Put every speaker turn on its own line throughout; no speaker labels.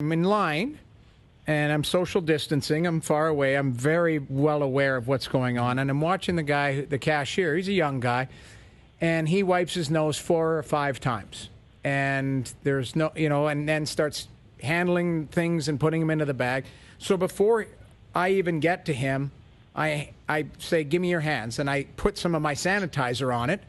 I'm in line, and I'm social distancing. I'm far away. I'm very well aware of what's going on, and I'm watching the guy, the cashier. He's a young guy, and he wipes his nose 4 or 5 times, and there's no, and then starts handling things and putting them into the bag. So before I even get to him, I say, "Give me your hands," and I put some of my sanitizer on it,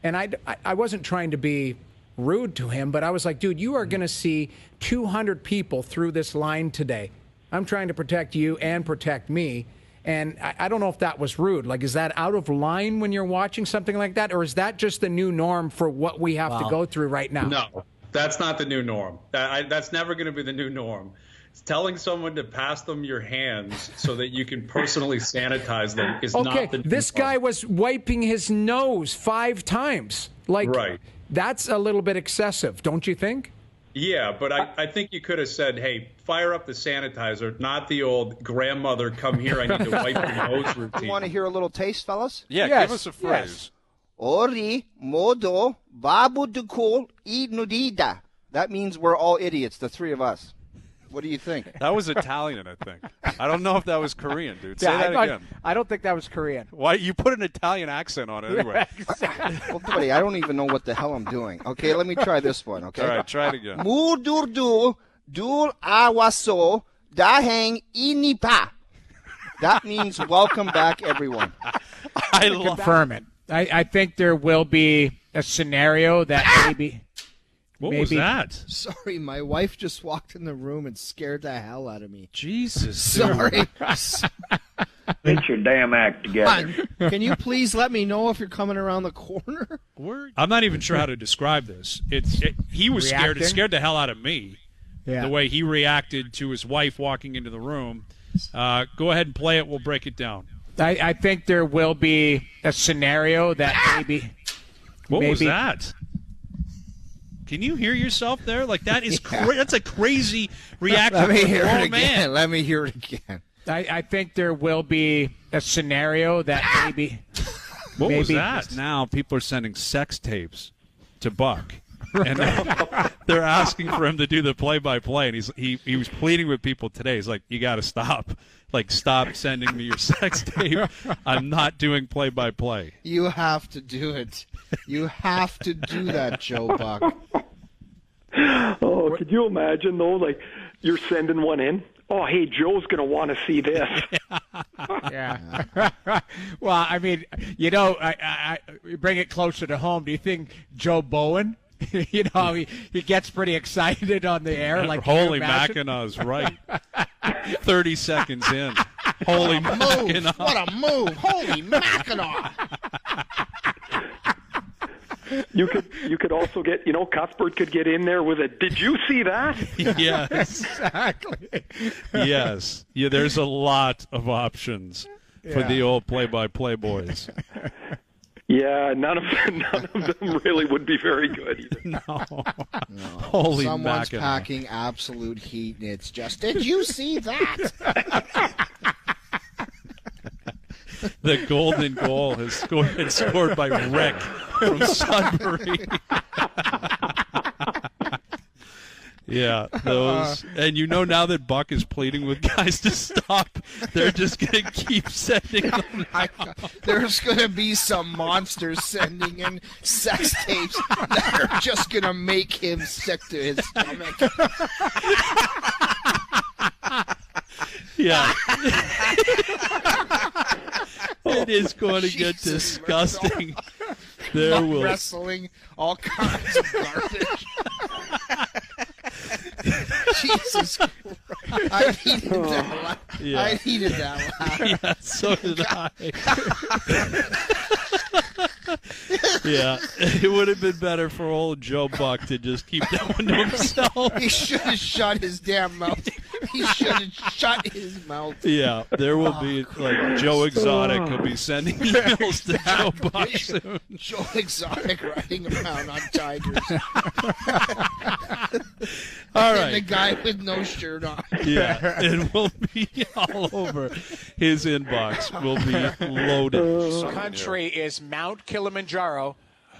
and I wasn't trying to be rude to him, but I was like, dude, you are going to see 200 people through this line today. I'm trying to protect you and protect me. And I don't know if that was rude. Like, is that out of line when you're watching something like that? Or is that just the new norm for what we have to go through right now?
No, that's not the new norm. That's never going to be the new norm. It's telling someone to pass them your hands so that you can personally sanitize them is not the new norm.
Okay, this guy was wiping his nose 5 times. Like,
right.
That's a little bit excessive, don't you think?
Yeah, but I think you could have said, hey, fire up the sanitizer, not the old grandmother, come here, I need to wipe your nose routine.
You want to hear a little taste, fellas?
Yeah,
Yes,
give us a phrase.
Ori modo babudukul idnudida. That means we're all idiots, the 3 of us. What do you think?
That was Italian, I think. I don't know if that was Korean, dude. Say that again.
I don't think that was Korean.
Why you put an Italian accent on it anyway?
Well, buddy, I don't even know what the hell I'm doing. Okay, let me try this one, okay?
All right, try it again.
Mudurdu dur awaso dahang inipa. That means welcome back, everyone.
I love
Confirm it. I think there will be a scenario that maybe...
What was that?
Sorry, my wife just walked in the room and scared the hell out of me.
Jesus.
Sorry.
Get your damn act together.
Can you please let me know if you're coming around the corner?
I'm not even sure how to describe this. He was scared. It scared the hell out of me.
Yeah.
The way he reacted to his wife walking into the room. Go ahead and play it. We'll break it down.
I think there will be a scenario that maybe...
What was that? Can you hear yourself there? Like, that is that's a crazy reaction.
Let me
from
hear
a
it
grown
again.
man.
Let me hear it again.
I think there will be a scenario that maybe...
What was
maybe
that?
Now people are sending sex tapes to Buck. And they're asking for him to do the play-by-play, and he was pleading with people today. He's like, you got to stop. Like, stop sending me your sex tape. I'm not doing play-by-play.
You have to do it. You have to do that, Joe Buck.
Oh, could you imagine, though, like you're sending one in? Oh, hey, Joe's going to want to see this.
Yeah. Well, I mean, I bring it closer to home. Do you think Joe Bowen, he gets pretty excited on the air? Like,
Holy Mackinaw's right. 30 seconds in. Holy Mackinaw.
What a move. Holy Mackinaw.
You could also get, Cuthbert could get in there with a, did you see that?
Yes.
Exactly.
Yes. Yeah, there's a lot of options for the old play-by-play boys.
Yeah, none of them really would be very good either.
No. Holy
Someone's
Mackinaw.
packing absolute heat, and it's just, did you see that?
The golden goal has scored by Rick from Sudbury. Yeah, those. And now that Buck is pleading with guys to stop, they're just going to keep sending them.
There's going to be some monsters sending in sex tapes that are just going to make him sick to his stomach.
Yeah. It is going to get disgusting. There will
wrestling, all kinds of garbage. Jesus Christ. I needed that laugh.
Yeah.
I needed that laugh.
Yeah, so did I. Yeah, it would have been better for old Joe Buck to just keep that one to himself.
He should have shut his damn mouth. He should have shut his mouth.
Yeah, there will be, like, Joe Exotic will be sending emails to Joe Buck soon.
Joe Exotic riding around on tigers.
All
And
right.
the guy with no shirt on.
Yeah, it will be all over. His inbox will be loaded.
This country is Mount Kilimanjaro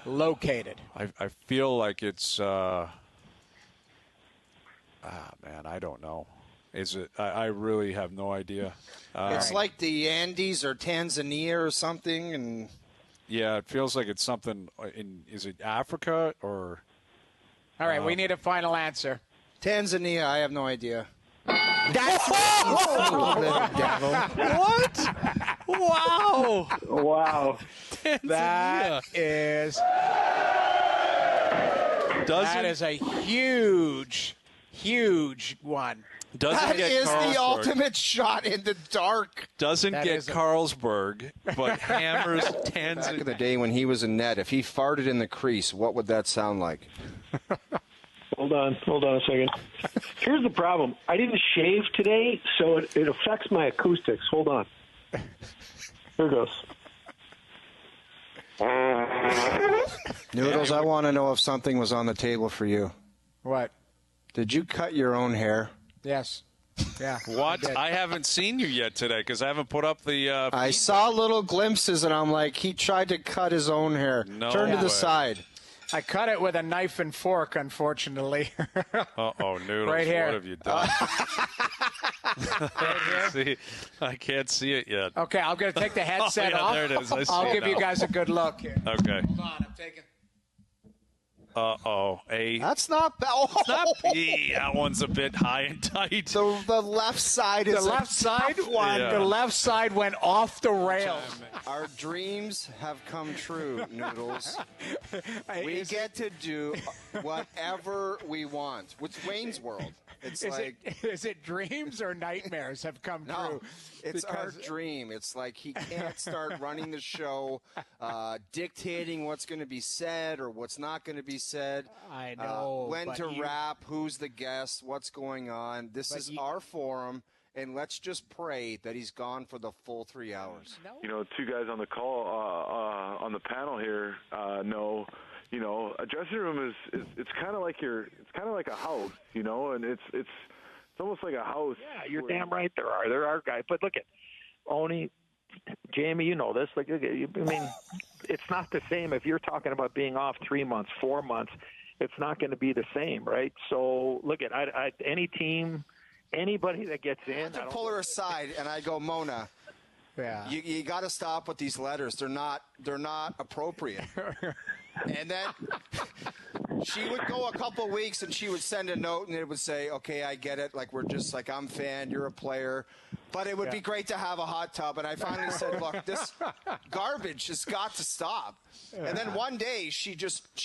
located.
I feel like it's Man, I don't know. Is it? I really have no idea.
It's like the Andes or Tanzania or something, and
yeah, it feels like it's something is it Africa or?
All right, we need a final answer.
Tanzania. I have no idea.
That's
What? Wow.
Wow.
that is a huge one.
That
is the ultimate shot in the dark.
Doesn't get Carlsberg, but hammers Tanzania.
Back in the day when he was in net, if he farted in the crease, what would that sound like?
Hold on a second. Here's the problem. I didn't shave today, so it affects my acoustics. Hold on. Here goes.
Noodles, I want to know if something was on the table for you.
What?
Did you cut your own hair?
Yes. Yeah.
What? I haven't seen you yet today because I haven't put up the.
I saw little glimpses, and I'm like, he tried to cut his own hair.
No
Turn to the
way.
side.
I cut it with a knife and fork, unfortunately.
Uh-oh, Noodles.
Right here.
What have you done? See, I can't see it yet.
Okay, I'm going to take the headset
yeah,
off.
there it is. I see
I'll
it
give you
now.
guys a good look here.
Okay.
Hold on, I'm taking.
Uh-oh.
That's not bad. Oh,
That one's a bit high and tight.
So the left side is
The left side one.
Yeah.
The left side went off the rails.
Our dreams have come true, Noodles. We get to do whatever we want. It's Wayne's World. It's
Is it dreams or nightmares have come
no,
true?
it's our
Because-
dream. It's like he can't start running the show, dictating what's going to be said or what's not going to be said.
I know,
when
but
to
you-
rap, who's the guest, what's going on. This is our forum, and let's just pray that he's gone for the full 3 hours.
You know, two guys on the call, on the panel here, know, you know, a dressing room is it's kind of like a house, you know, and it's almost like a house.
Yeah, you're damn right there are guys. But look at Oni, Jamie, you know this. Like, I mean, it's not the same if you're talking about being off 3 months, 4 months. It's not going to be the same, right? So look at any team, anybody that gets in.
I pull her aside and I go, Mona.
Yeah.
You got to stop with these letters. They're not appropriate. And then she would go a couple weeks and she would send a note and it would say, okay, I get it. Like, we're just like, I'm a fan, you're a player. But it would be great to have a hot tub. And I finally said, look, this garbage has got to stop. And then one day she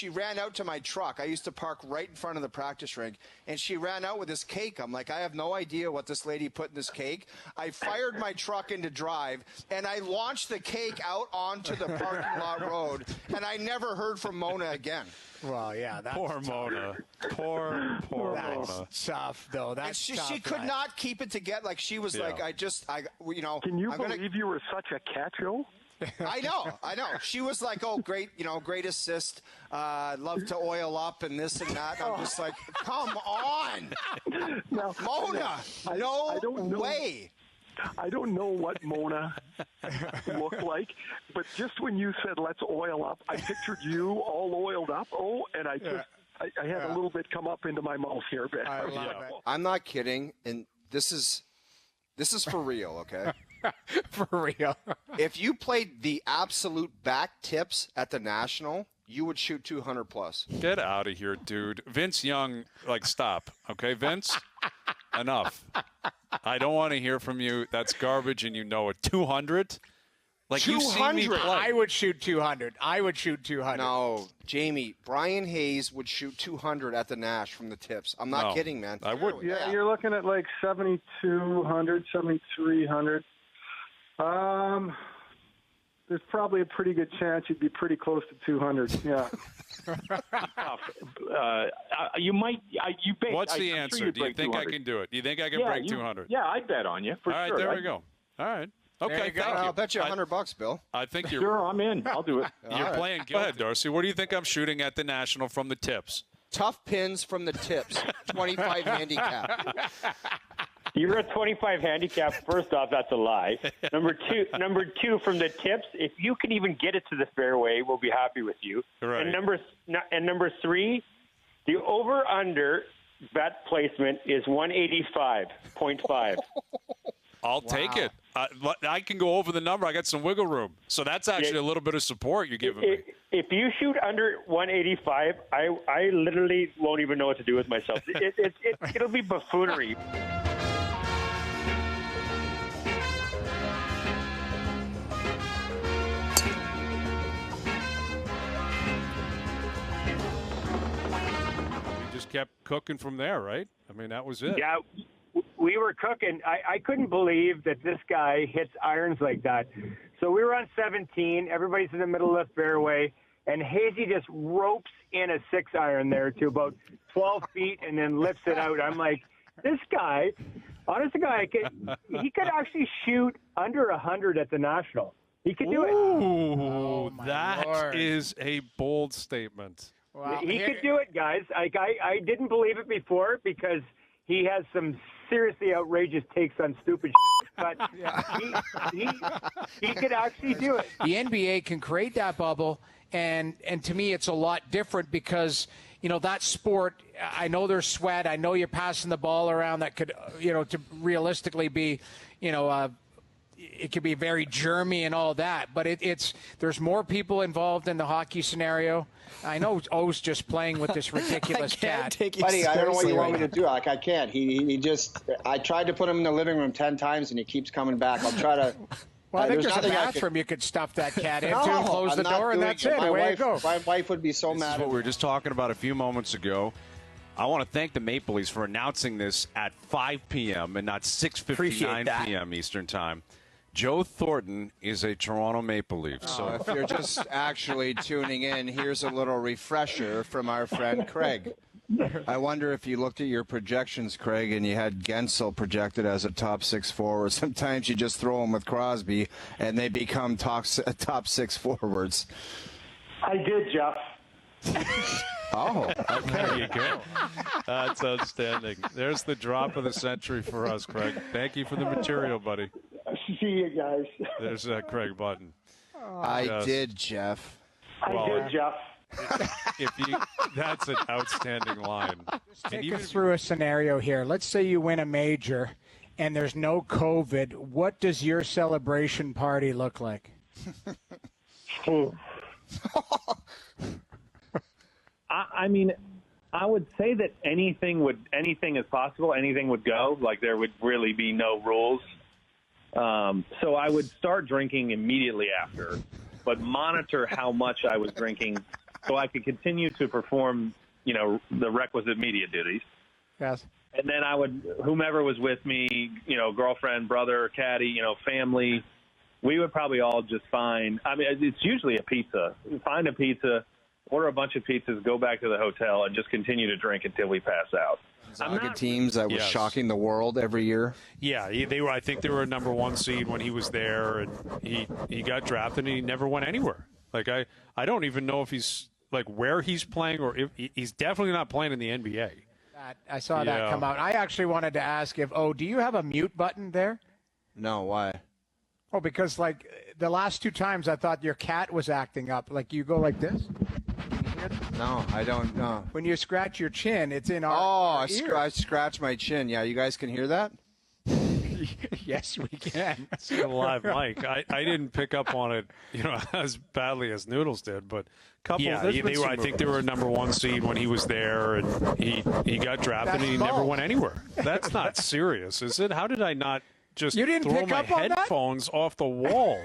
ran out to my truck. I used to park right in front of the practice rink. And she ran out with this cake. I'm like, I have no idea what this lady put in this cake. I fired my truck into drive and I launched the cake out onto the parking lot road. And I never heard from Mona again.
Well, yeah. That's
Poor
tough.
Mona. Poor Mona.
That's tough, though.
And
That's
she
tough,
could
right?
not keep it together. Like, she was like, you know.
Can you
I'm gonna-
believe you were such a catch-all?
I know. She was like, oh, great, great assist. Love to oil up and this and that. And I'm just like, come on.
Now,
Mona,
I don't know.
way.
I don't know what Mona looked like, but just when you said let's oil up, I pictured you all oiled up. Oh, and I had a little bit come up into my mouth here. But
I love it.
I'm not kidding, and this is for real, okay?
For real.
If you played the absolute back tips at the National, you would shoot 200 plus.
Get out of here, dude. Vince Young, stop. Okay, Vince? Enough. I don't want to hear from you. That's garbage, and you know it. 200? Like, you've seen me
200?
play.
I would shoot 200.
No, Jamie, Brian Hayes would shoot 200 at the Nash from the tips. I'm not
No,
kidding, man.
I wouldn't.
yeah, you're looking at like 7,200, 7,300. There's probably a pretty good chance you'd be pretty close to 200. Yeah.
You might. You bet.
What's the
I'm sure
answer?
you'd
Do you
break
think I
200.
can do it? Do you think I can break 200?
Yeah, I'd bet on you for
All right,
sure.
there we go. All right. Okay,
you go.
thank you.
I'll bet you $100, Bill.
I think you're
Sure, I'm in. I'll do it.
you're playing. Go ahead, Darcy. What do you think I'm shooting at the National from the tips?
Tough pins from the tips, 25 handicap.
You're a 25 handicap. First off, that's a lie. Number two, from the tips, if you can even get it to the fairway, we'll be happy with you.
Right.
And number three, the over under bet placement is 185.5.
I'll take it. I can go over the number. I got some wiggle room. So that's actually a little bit of support you're giving me.
If you shoot under 185, I literally won't even know what to do with myself. It'll be buffoonery.
You just kept cooking from there, right? I mean, that was it.
Yeah, we were cooking. I couldn't believe that this guy hits irons like that. So we were on 17. Everybody's in the middle of the fairway. And Hazy just ropes in a 6-iron there to about 12 feet and then lifts it out. I'm like, this guy, honest to God, he could actually shoot under 100 at the National. He could do it.
Ooh, that is a bold statement.
Well, he could do it, guys. I didn't believe it before because he has some seriously outrageous takes on stupid shit, but he could actually do it.
The NBA can create that bubble, and to me it's a lot different because, that sport, I know there's sweat, I know you're passing the ball around that could, to realistically be, it could be very germy and all that, but there's more people involved in the hockey scenario. I know O's just playing with this ridiculous cat.
Buddy, I don't know what you want me to do. Like, I can't. I tried to put him in the living room 10 times, and he keeps coming back. I'll try to.
Well, I think there's a bathroom you could stuff that cat into and close the door, and that's it. Away you go.
My wife would be so mad.
This is what we were just talking about a few moments ago. I want to thank the Maple Leafs for announcing this at 5 p.m. and not 6:59 p.m. Eastern Time. Joe Thornton is a Toronto Maple Leaf. So
if you're just actually tuning in, here's a little refresher from our friend Craig. I wonder if you looked at your projections, Craig, and you had Gensel projected as a top 6 forward. Sometimes you just throw them with Crosby, and they become top 6 forwards.
I did, Jeff.
Oh, okay.
There you go. That's outstanding. There's the drop of the century for us, Craig. Thank you for the material, buddy.
See you guys.
There's Craig Button.
I did, Jeff.
I did, Jeff.
That's an outstanding line.
Take us through a scenario here. Let's say you win a major and there's no COVID. What does your celebration party look like?
I mean, I would say that anything is possible. Anything would go. Like, there would really be no rules. So I would start drinking immediately after, but monitor how much I was drinking so I could continue to perform, the requisite media duties.
Yes.
And then I would, whomever was with me, girlfriend, brother, caddy, family, we would probably all just find, it's usually a pizza. Find a pizza, order a bunch of pizzas, go back to the hotel, and just continue to drink until we pass out.
Zaga teams that was shocking the world every year.
Yeah, they were. I think they were a number 1 seed when he was there, and he got drafted and he never went anywhere. Like I don't even know if he's where he's playing, or if he's definitely not playing in the NBA.
I saw that come out. I actually wanted to ask do you have a mute button there?
No, why?
Oh, because the last 2 times I thought your cat was acting up. Like, you go like this.
No, I don't know.
When you scratch your chin, it's in our ear.
I scratch my chin. Yeah, you guys can hear that?
Yes, we can.
It's a live mic. I didn't pick up on it, as badly as Noodles did, but I think they were a number 1 seed when he was there, and he got drafted and he never went anywhere. That's not serious, is it? How did I not just throw my headphones off the wall?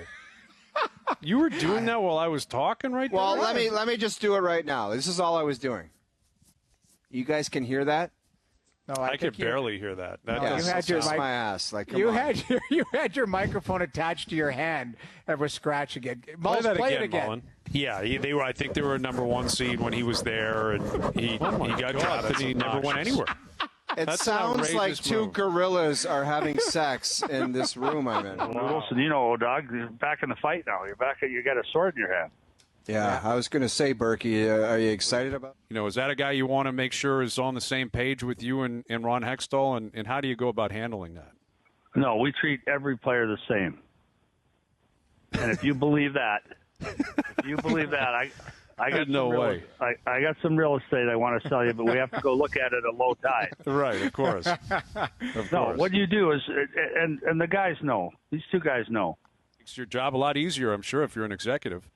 You were doing that while I was talking right there?
Well, let me just do it right now. This is all I was doing. You guys can hear that?
No,
I could barely hear that.
You had your my ass.
You had your microphone attached to your hand and was scratching it.
Play it again. Mullen. Yeah, I think they were a number 1 seed when he was there, and he got drafted and he never went anywhere.
It sounds like 2 gorillas are having sex in this room I'm in.
Noodles and O-Dog, you're back in the fight now. You're back. You got a sword in your hand.
Yeah, I was going to say, Berkey, are you excited about?
Is that a guy you want to make sure is on the same page with you and Ron Hextall, and how do you go about handling that?
No, we treat every player the same. And if you believe that, I got
No
some
way.
I got some real estate I want to sell you, but we have to go look at it at low tide.
Right, of course.
No, what you do is, and the guys know. These two guys know.
Makes your job a lot easier, I'm sure, if you're an executive.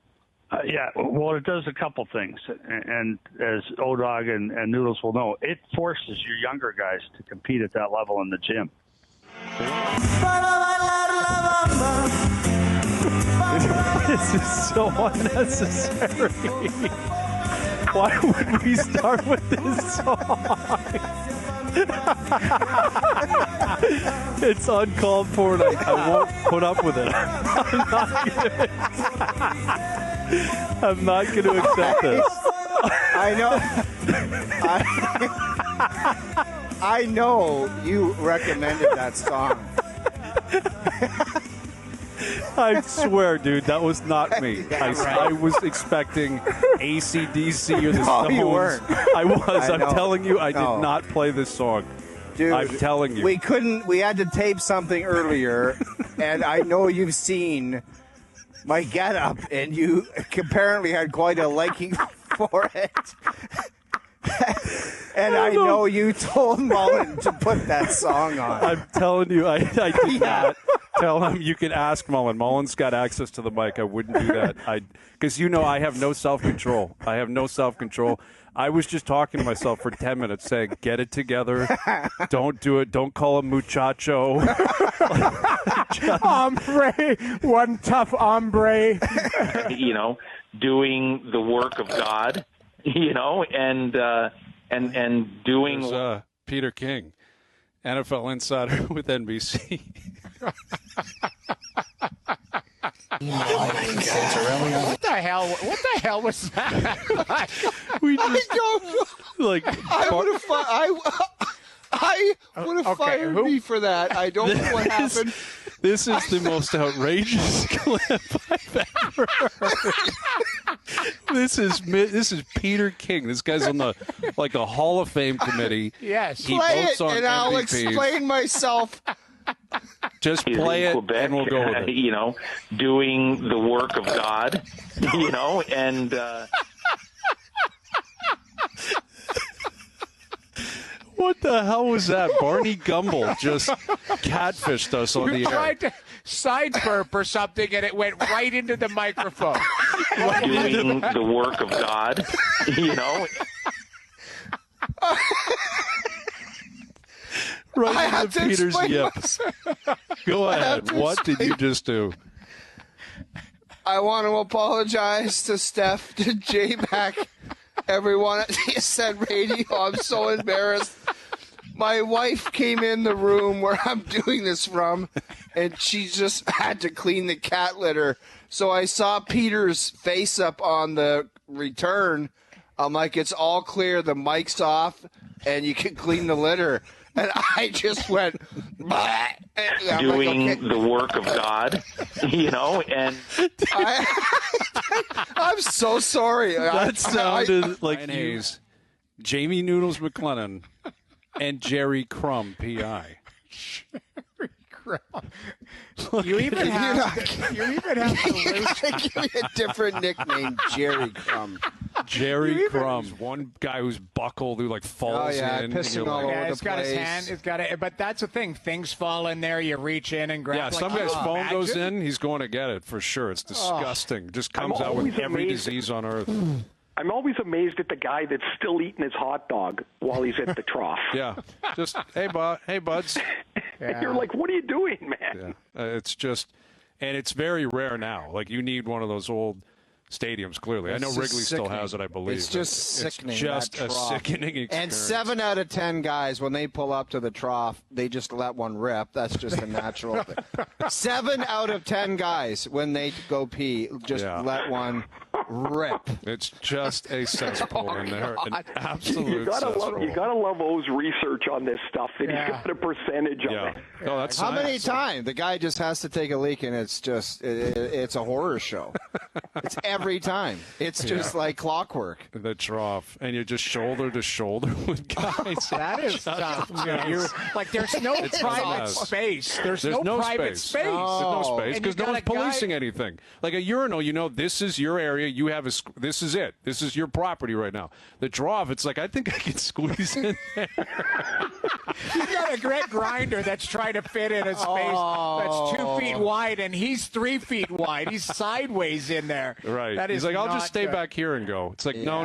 Yeah, well, it does a couple things, and as O-Dog and Noodles will know, it forces your younger guys to compete at that level in the gym.
This is so unnecessary. Why would we start with this song? It's uncalled for, and I won't put up with it. I'm not going to accept this.
I know. I know you recommended that song.
I swear, dude, that was not me. I was expecting AC/DC or the Stones.
You weren't.
I was. I'm
know.
telling you, I did not play this song.
Dude,
I'm telling you.
We had to tape something earlier, and I know you've seen my getup, and you apparently had quite a liking for it. And I know you told Mullen to put that song on.
I'm telling you, I did not tell him. You can ask Mullen. Mullen's got access to the mic. I wouldn't do that. Because I have no self-control. I was just talking to myself for 10 minutes saying, get it together. Don't do it. Don't call him muchacho.
Hombre. One tough hombre.
Doing the work of God, and doing.
There's, Peter King, NFL insider with NBC.
What the hell? What the hell was that?
I don't know. I would have fired me for that. I don't know what happened.
This is the most outrageous clip I've ever heard. This is Peter King. This guy's on a Hall of Fame committee.
Yes.
He
Play
votes
it,
on
and I'll
MVPs.
explain myself.
Just play it,
Quebec,
and we'll go with it.
Doing the work of God, and.
What the hell was that? Barney Gumble just catfished us on the
You
air.
tried to side burp or something, and it went right into the microphone.
Doing the work of God,
Right into Peter's yip. Go ahead. What did you just do?
I want to apologize to Steph, to J-Mac, everyone at TSN Radio. I'm so embarrassed. My wife came in the room where I'm doing this from, and she just had to clean the cat litter. So I saw Peter's face up on the return. I'm like, it's all clear. The mic's off, and you can clean the litter. And I just went, bah.
Doing the work of God, and
I'm so sorry.
That sounded like Ryan Hayes, Jamie Noodles McLennan, and Jerry Crumb, P.I.
You even have to
give me a different nickname, Jerry Crumb.
Jerry Crumb, one guy who's buckled, who falls in.
Pissing all over the
it's got
place.
his hand. It's got it. But that's the thing. Things fall in there. You reach in and grab.
Yeah, some guy's phone goes in. He's going to get it for sure. It's disgusting. Just comes out with every disease on earth.
I'm always amazed at the guy that's still eating his hot dog while he's at the trough.
Yeah, just hey buds.
And you're like, what are you doing, man?
Yeah, it's just, and it's very rare now. You need one of those old stadiums. Clearly, I know Wrigley still has it. I believe
it's just sickening.
It's just
that
a
trough.
sickening experience.
And 7 out of 10 guys, when they pull up to the trough, they just let one rip. That's just a natural thing. 7 out of 10 guys, when they go pee, just let one rip.
It's just a cesspool in there, an absolute
You gotta
cesspool.
love O's research on this stuff. That he's got a percentage of it.
Oh, that's
How
nice.
many times? The guy just has to take a leak, and it's just it's a horror show. It's every time. It's just like clockwork.
The trough, and you're just shoulder to shoulder with guys.
That is tough. Like there's no private space. There's no private space.
There's no space
And
because
you
no
got
one's
a guy-
policing anything. Like a urinal, this is your area. You have this is it. This is your property right now. The trough, it's like I think I can squeeze in there.
You got a great grinder that's trying to fit in a space that's 2 feet wide, and he's 3 feet wide. He's sideways in there.
Right.
That
He's
is
like, I'll just
not
stay
good.
back here and go. It's like, no.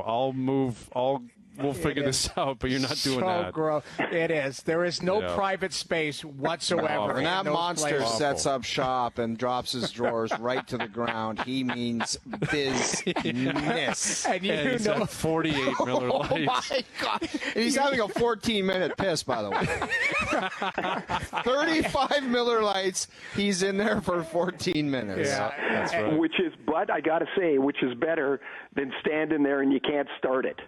I'll move. We'll figure this out, but you're not doing
so
that.
Gross. It is. There is no
Yeah.
private space whatsoever.
When that
in those
monster
places.
sets up shop and drops his drawers right to the ground, he means business.
And you
And he's
know,
at 48 Miller
Oh
Lights.
my God! And he's having a 14-minute piss, by the way. 35 Miller Lights. He's in there for 14 minutes.
Yeah.
That's right.
But I got to say, which is better than standing there and you can't start it.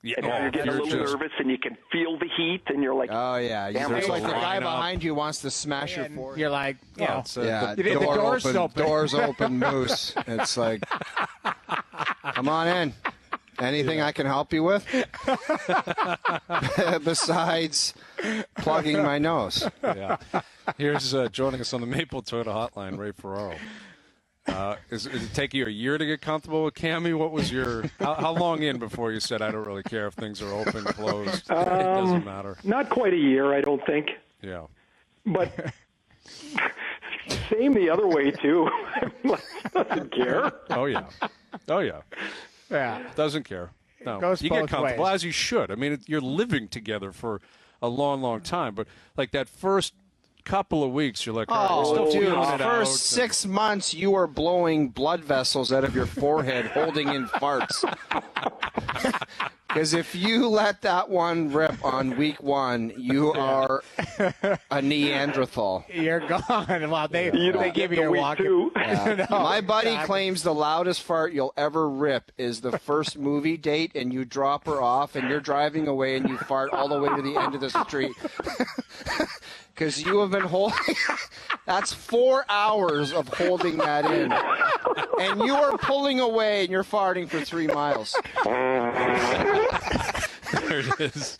Yeah.
And you get a little
just-
nervous and you can feel the heat and you're like,
Oh yeah,
Damn,
it's
there's
like
a
the guy
lineup.
behind you wants to smash your
and
forehead.
you're like, you know,
Yeah,
the door's open.
Doors open, moose. It's like, come on in. Anything I can help you with? Besides plugging my nose.
Yeah. Here's joining us on the Maple Toyota Hotline, Ray Ferraro. Is it take you a year to get comfortable with Cammy? What was your how long in before you said I don't really care if things are open, closed? It doesn't matter.
not quite a year, I don't think.
Yeah.
But same the other way, too. Doesn't care.
Oh yeah.
Yeah.
Doesn't care. No.
Goes
you get
both
comfortable
ways.
as you should. I mean, you're living together for a long, long time, but like that first couple of weeks, you're like, all right, we're
Oh,
still
dude,
feeling
the
it
first
out.
6 months you were blowing blood vessels out of your forehead holding in farts. Because if you let that one rip on week one, you are a Neanderthal.
You're gone. Well, they give you
the
your
week
walk.
two.
Yeah.
No,
My buddy
exactly.
claims the loudest fart you'll ever rip is the first movie date, and you drop her off, and you're driving away, and you fart all the way to the end of the street. Because you have been holding. That's 4 hours of holding that in. And you are pulling away, and you're farting for 3 miles.
There it is.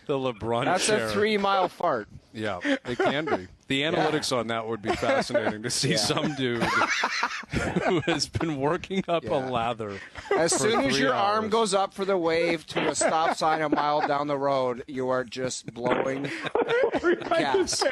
The LeBron
That's
chair.
a 3-mile fart.
Yeah, it can be. The analytics on that would be fascinating to see some dude who has been working up a lather.
As
for
soon as
3
your
hours.
arm goes up for the wave to a stop sign a mile down the road, you are just blowing gas.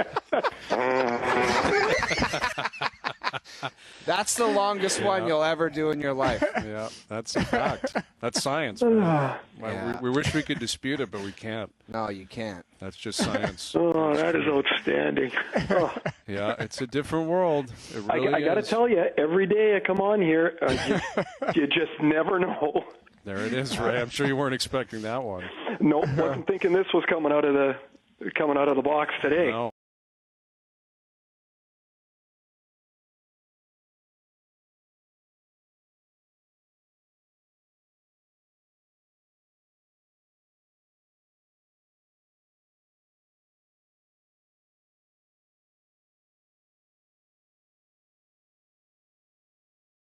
That's the longest one you'll ever do in your life.
Yeah, that's a fact. That's science. We wish we could dispute it, but we can't.
No, you can't.
That's just science.
Oh, that is outstanding. Oh.
Yeah, it's a different world. It really
I got to
is.
tell you, every day I come on here, you just never know.
There it is, Ray. I'm sure you weren't expecting that one.
Nope, wasn't thinking this was coming out of the box today.
No.